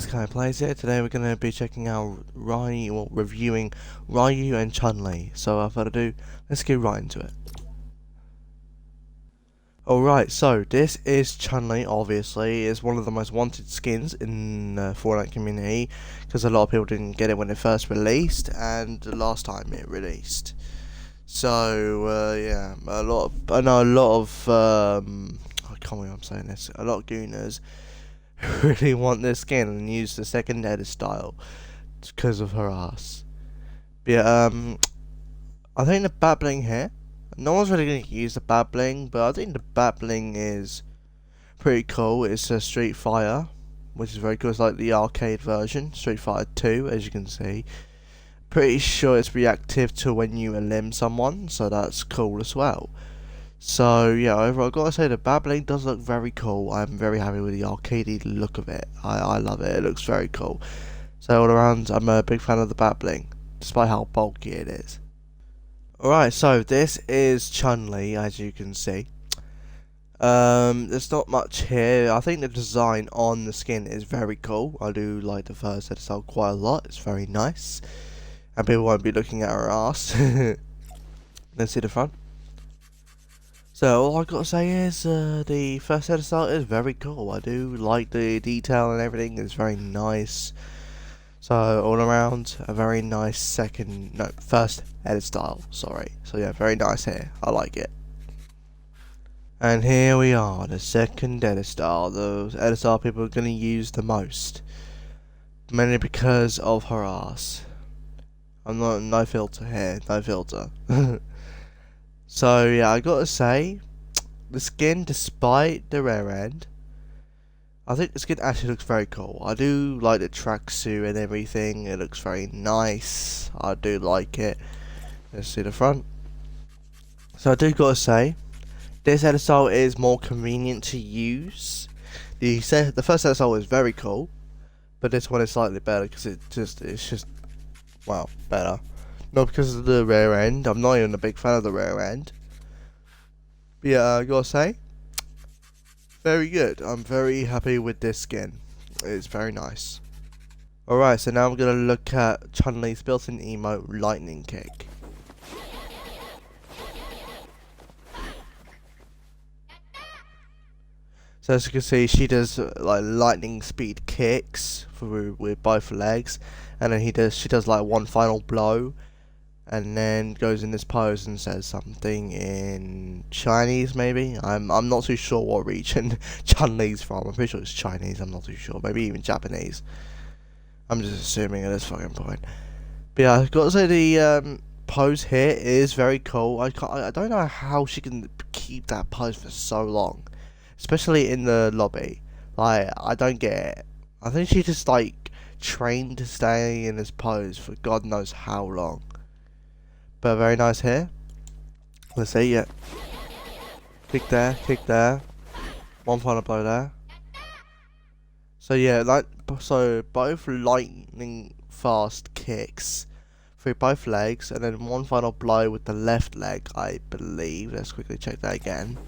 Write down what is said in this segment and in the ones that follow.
guys, Kai Plays here. Today we're going to be checking out reviewing Ryu and Chun-Li. So without further ado, let's get right into it. Alright, so this is Chun-Li, obviously. It's one of the most wanted skins in the Fortnite community, because a lot of people didn't get it when it first released, and the last time it released. So, yeah, I know a lot of, I can't believe I'm saying this, a lot of gooners really want this skin and use the second edit style because of her ass. But yeah, I think the babbling here, no one's really going to use the babbling, but I think the babbling is pretty cool. It's a Street Fighter, which is very cool. It's like the arcade version, Street Fighter 2, as you can see. Pretty sure it's reactive to when you elim someone, so that's cool as well. So yeah, overall I've got to say the babbling does look very cool. I'm very happy with the arcadey look of it. I love it. It looks very cool. So all around, I'm a big fan of the babbling, despite how bulky it is. Alright, so this is Chun-Li, as you can see. There's not much here. I think the design on the skin is very cool. I do like the first style quite a lot. It's very nice. And people won't be looking at her ass. Let's see the front. So all I gotta say is the first edit style is very cool. I do like the detail and everything. It's very nice. So all around, a very nice first edit style. Sorry. So yeah, very nice here. I like it. And here we are, the second edit style. The edit style people are gonna use the most, mainly because of her ass. I'm not no filter here, no filter. So yeah, I gotta say, the skin, despite the rare end, I think the skin actually looks very cool. I do like the tracksuit and everything. It looks very nice. I do like it. Let's see the front. So I do gotta say, this edit style is more convenient to use. The first edit style is very cool, but this one is slightly better because it's just well, better. Not because of the rare end. I'm not even a big fan of the rare end. But yeah, I gotta say, very good. I'm very happy with this skin. It's very nice. Alright, so now I'm gonna look at Chun-Li's built-in emote, Lightning Kick. So as you can see, she does like lightning speed kicks with both legs, and then she does like one final blow, and then goes in this pose and says something in Chinese, maybe. I'm not too sure what region Chun-Li's from. I'm pretty sure it's Chinese. I'm not too sure. Maybe even Japanese. I'm just assuming at this fucking point. But yeah, I've got to say the pose here is very cool. I don't know how she can keep that pose for so long, especially in the lobby. Like, I don't get it. I think she just like trained to stay in this pose for God knows how long. But very nice here. Let's see, yeah. Kick there. One final blow there. So yeah, both lightning fast kicks through both legs, and then one final blow with the left leg, I believe. Let's quickly check that again.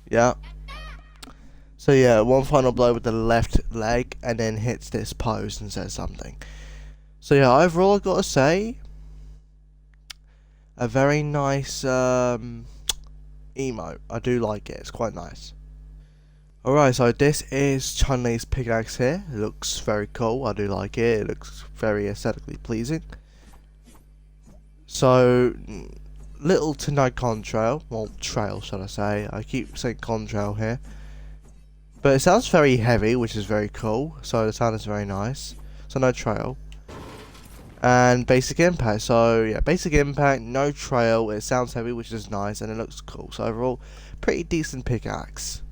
Yeah. So yeah, one final blow with the left leg, and then hits this pose and says something. So yeah, overall I've got to say, a very nice emote. I do like it. It's quite nice. Alright, so this is Chun-Li's pickaxe here. It looks very cool. I do like it. It looks very aesthetically pleasing. So, little to no contrail. Well, trail, should I say. I keep saying contrail here. But it sounds very heavy, which is very cool. So the sound is very nice. So no trail. And basic impact. So yeah, basic impact, no trail. It sounds heavy, which is nice, and it looks cool. So overall, pretty decent pickaxe.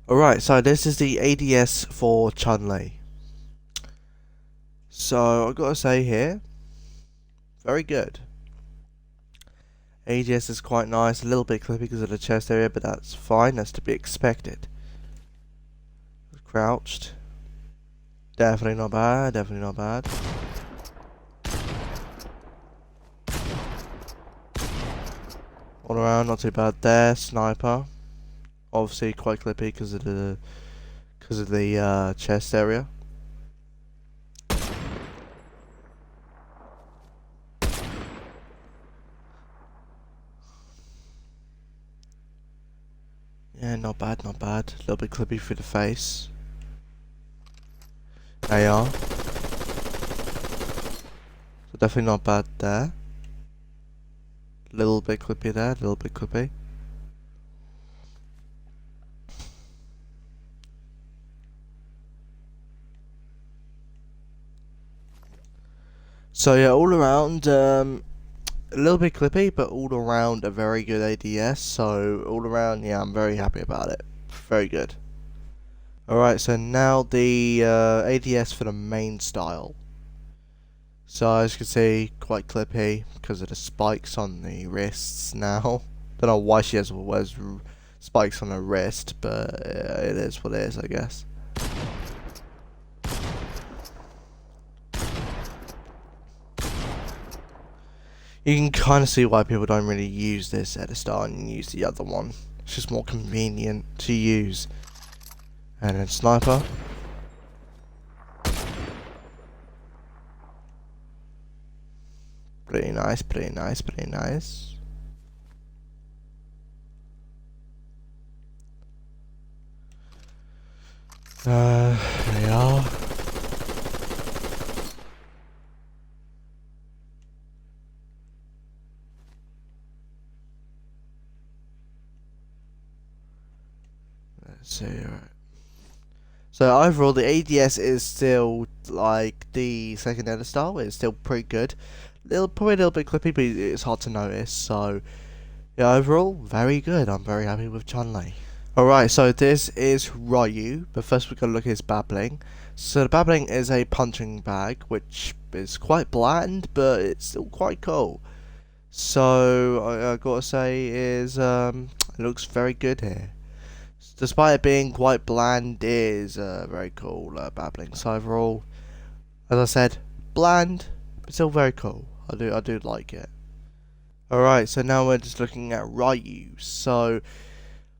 Alright, so this is the ADS for Chun-Li. So I've got to say here, very good. ADS is quite nice, a little bit clippy because of the chest area, but that's fine, that's to be expected. Crouched. Definitely not bad, definitely not bad. All around, not too bad there. Sniper. Obviously quite clippy because of the chest area. Yeah, not bad, not bad. A little bit clippy through the face. AR. So definitely not bad there. Little bit clippy there, little bit clippy. So yeah, all around, a little bit clippy, but all around a very good ADS. So all around, yeah, I'm very happy about it. Very good. Alright, so now the ADS for the main style. So as you can see, quite clippy because of the spikes on the wrists now. Don't know why she has spikes on her wrist, but it is what it is, I guess. You can kind of see why people don't really use this at the start and use the other one. It's just more convenient to use. And then sniper. Pretty nice, pretty nice, pretty nice. There we are. Let's see, alright. So overall, the ADS is still like the second edit style. It's still pretty good. Probably a little bit clippy, but it's hard to notice. So yeah, overall, very good. I'm very happy with Chun-Li. Alright, so this is Ryu, but first we're going to look at his babbling. So the babbling is a punching bag, which is quite bland, but it's still quite cool. So I gotta say is it looks very good here. Despite it being quite bland, it is very cool babbling. So overall, as I said, bland, but still very cool. I do like it. Alright, so now we're just looking at Ryu. So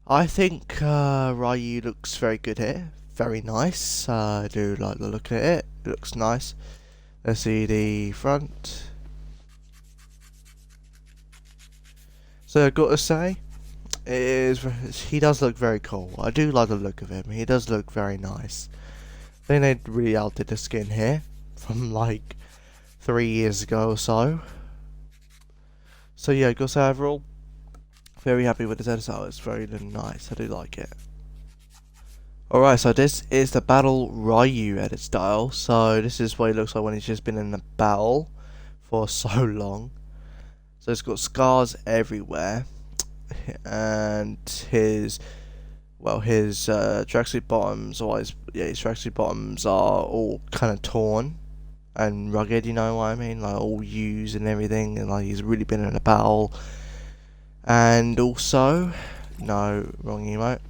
I think Ryu looks very good here. Very nice. I do like the look at it. It looks nice. Let's see the front. So I've got to say, he does look very cool. I do like the look of him. He does look very nice. I think they really outdid the skin here from like 3 years ago or so. So yeah, I gotta say overall, very happy with this edit style. It's very nice. I do like it. Alright, so this is the Battle Ryu edit style. So this is what he looks like when he's just been in a battle for so long. So it's got scars everywhere. And his tracksuit bottoms, his tracksuit bottoms are all kind of torn and rugged, you know what I mean, like all used and everything, and like he's really been in a battle. And also, no, wrong emote,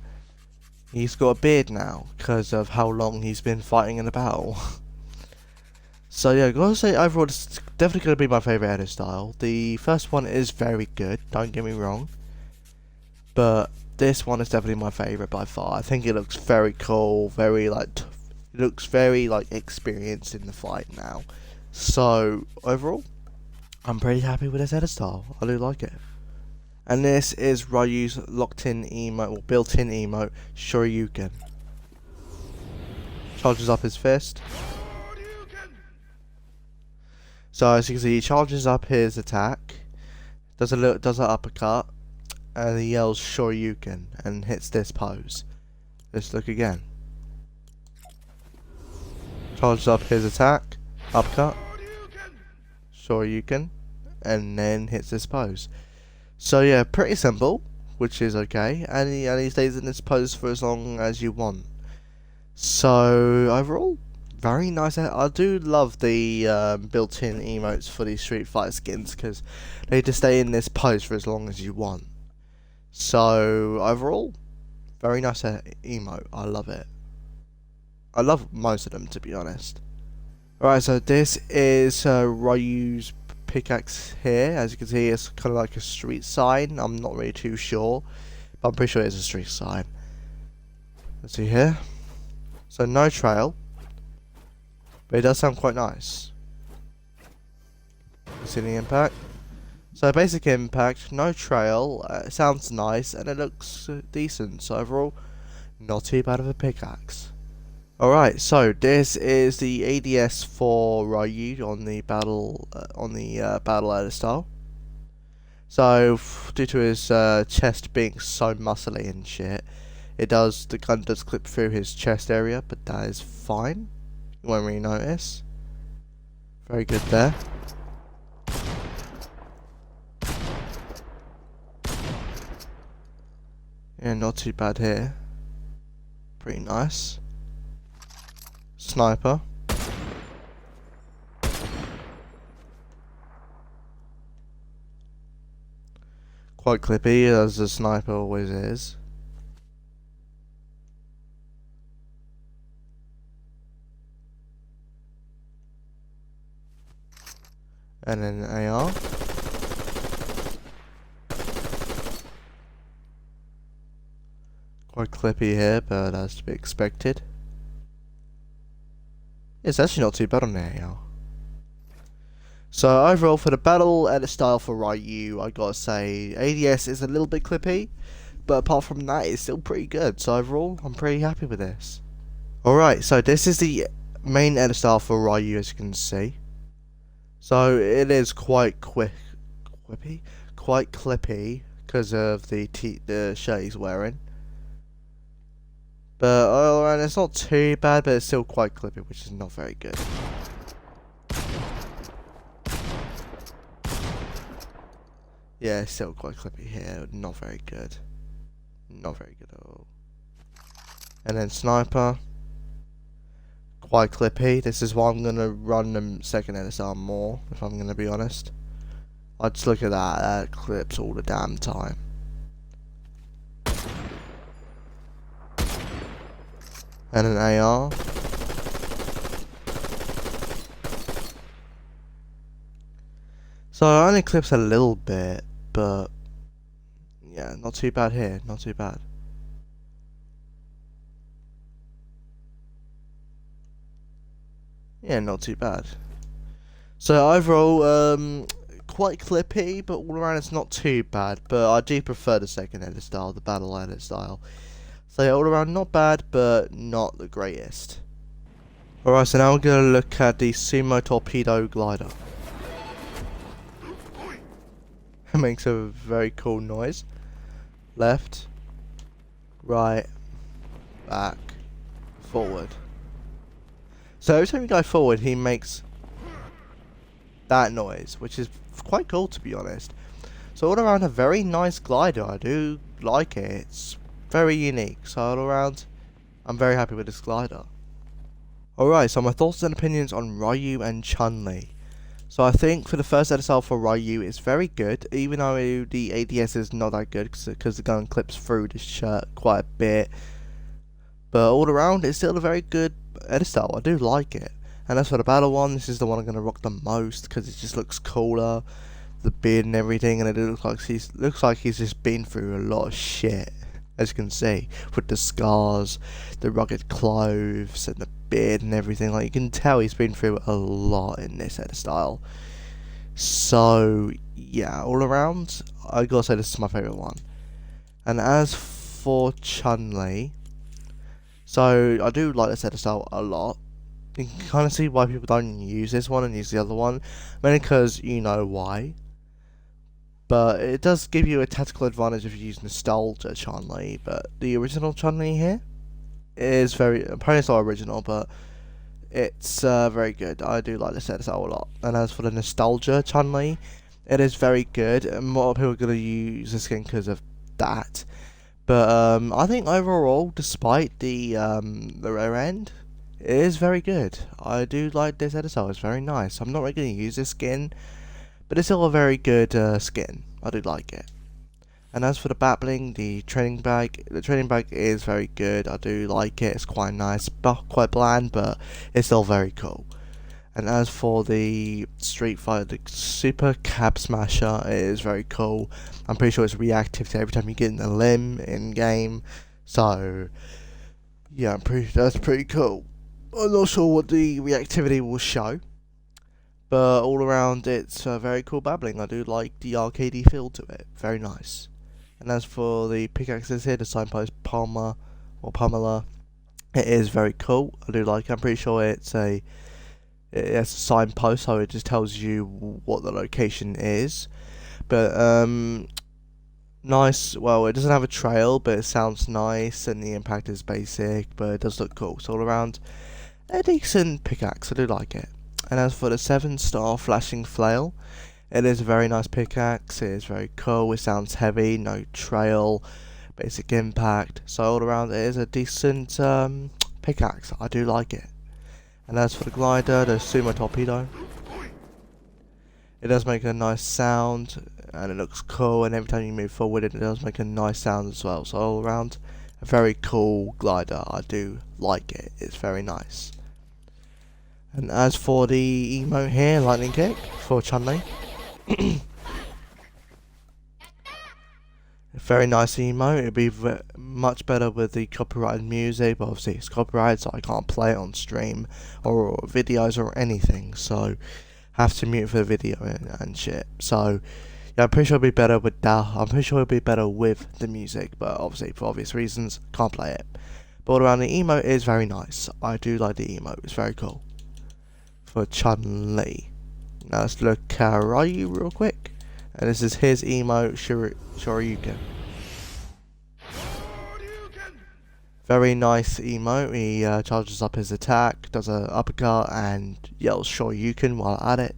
he's got a beard now because of how long he's been fighting in a battle. So yeah, I gotta say overall it's definitely gonna be my favourite edit style. The first one is very good, don't get me wrong, but this one is definitely my favourite by far. I think it looks very cool, very like, it looks very like experienced in the fight now. So overall, I'm pretty happy with this edit style. I do like it. And this is Ryu's locked-in emote, or built-in emote, Shoryuken. Charges up his fist. So as you can see, he charges up his attack, does an uppercut, and he yells Shoryuken and hits this pose. Let's look again. Charges up his attack, uppercut, Shoryuken, and then hits this pose. So yeah, pretty simple, which is okay, and he stays in this pose for as long as you want. So overall, very nice. I do love the built-in emotes for these Street Fighter skins because they just stay in this pose for as long as you want. So overall, very nice emote. I love it. I love most of them, to be honest. Alright, so this is Ryu's pickaxe here. As you can see, it's kind of like a street sign. I'm not really too sure, but I'm pretty sure it's a street sign. Let's see here. So no trail, but it does sound quite nice. See the impact? So basic impact, no trail, it sounds nice, and it looks decent. So overall, not too bad of a pickaxe. Alright, so this is the ADS for Ryu on the battle battle ladder style. So due to his chest being so muscly and shit, the gun does clip through his chest area, but that is fine. You won't really notice. Very good there. Yeah, not too bad here. Pretty nice. Sniper. Quite clippy, as a sniper always is. And then AR. Quite clippy here, but that's to be expected. It's actually not too bad on the AR. So overall, for the battle edit style for Ryu, I gotta say ADS is a little bit clippy, but apart from that, it's still pretty good. So overall, I'm pretty happy with this. Alright, so this is the main edit style for Ryu, as you can see. So it is quite quite clippy because of the shirt he's wearing. But and it's not too bad, but it's still quite clippy, which is not very good. Yeah, it's still quite clippy here, not very good. Not very good at all. And then sniper. Quite clippy. This is why I'm gonna run the second NSR more, if I'm gonna be honest. I just look at that clips all the damn time. And an AR. So it only clips a little bit, but yeah, not too bad here, not too bad. Yeah, not too bad. So overall, quite clippy, but all around it's not too bad. But I do prefer the second edit style, the battle edit style. So yeah, all around not bad, but not the greatest. Alright, so now we're going to look at the Sumo Torpedo Glider. It makes a very cool noise. Left, right, back, forward. So every time you go forward, he makes that noise, which is quite cool to be honest. So all around a very nice glider. I do like it. It's very unique. So all around, I'm very happy with this glider. Alright, so my thoughts and opinions on Ryu and Chun-Li. So I think for the first SSL for Ryu, it's very good, even though the ADS is not that good because the gun clips through the shirt quite a bit. But all around, it's still a very good edit style. I do like it. And as for the battle one, this is the one I'm going to rock the most because it just looks cooler, the beard and everything, and it looks like he's just been through a lot of shit, as you can see, with the scars, the rugged clothes, and the beard and everything. Like, you can tell he's been through a lot in this edit style. So yeah, all around, I gotta say this is my favourite one. And as for Chun-Li, so I do like this edit style a lot. You can kind of see why people don't use this one and use the other one, mainly because you know why. But it does give you a tactical advantage if you use Nostalgia Chun-Li, but the original Chun-Li here is apparently it's not original, but it's very good. I do like this edit style a lot. And as for the Nostalgia Chun-Li, it is very good, and more people are going to use the skin because of that. But I think overall, despite the rare end, it is very good. I do like this edit style. It's very nice. I'm not really going to use this skin, but it's still a very good skin. I do like it. And as for the battling, the training bag is very good. I do like it. It's quite nice, but quite bland, but it's still very cool. And as for the Street Fighter, the Super Cab Smasher, it is very cool. I'm pretty sure it's reactive to every time you get in a limb in game. So Yeah, that's pretty cool. I'm not sure what the reactivity will show, but all around it's very cool babbling. I do like the arcadey feel to it. Very nice. And as for the pickaxes here, the signpost Palmer or Pamela, it is very cool. I do like it. I'm pretty sure it's a signpost, so it just tells you what the location is. But nice. Well, it doesn't have a trail, but it sounds nice, and the impact is basic, but it does look cool. So all around, a decent pickaxe. I do like it. And as for the 7-star flashing flail, it is a very nice pickaxe. It is very cool. It sounds heavy. No trail. Basic impact. So all around, it is a decent pickaxe. I do like it. And as for the glider, the sumo torpedo, it does make a nice sound, and it looks cool, and every time you move forward it does make a nice sound as well. So all around, a very cool glider. I do like it. It's very nice. And as for the emote here, lightning kick for Chun-Li, very nice emote. It'd be much better with the copyrighted music, but obviously it's copyrighted, so I can't play it on stream or videos or anything, so have to mute for the video and shit. So yeah, I'm pretty sure it'll be better with that. I'm pretty sure it'll be better with the music, but obviously for obvious reasons can't play it. But all around, the emote is very nice. I do like the emote. It's very cool for Chun-Li. Now let's look at Ryu real quick. And this is his emote, Shoryuken. Very nice emote. He charges up his attack, does an uppercut, and yells Shoryuken while at it,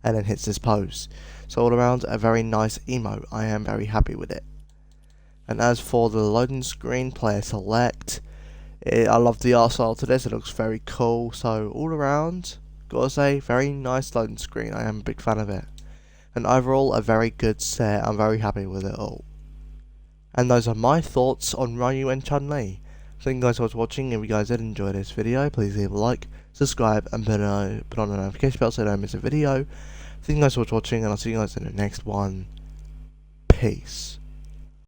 and then hits his pose. So all around, a very nice emote. I am very happy with it. And as for the loading screen, player select. I love the art style to this. It looks very cool. So all around, gotta say, very nice loading screen. I am a big fan of it. And overall, a very good set. I'm very happy with it all. And those are my thoughts on Ryu and Chun-Li. Thank you guys for watching. If you guys did enjoy this video, please leave a like, subscribe, and put on the notification bell so you don't miss a video. Thank you guys for watching, and I'll see you guys in the next one. Peace.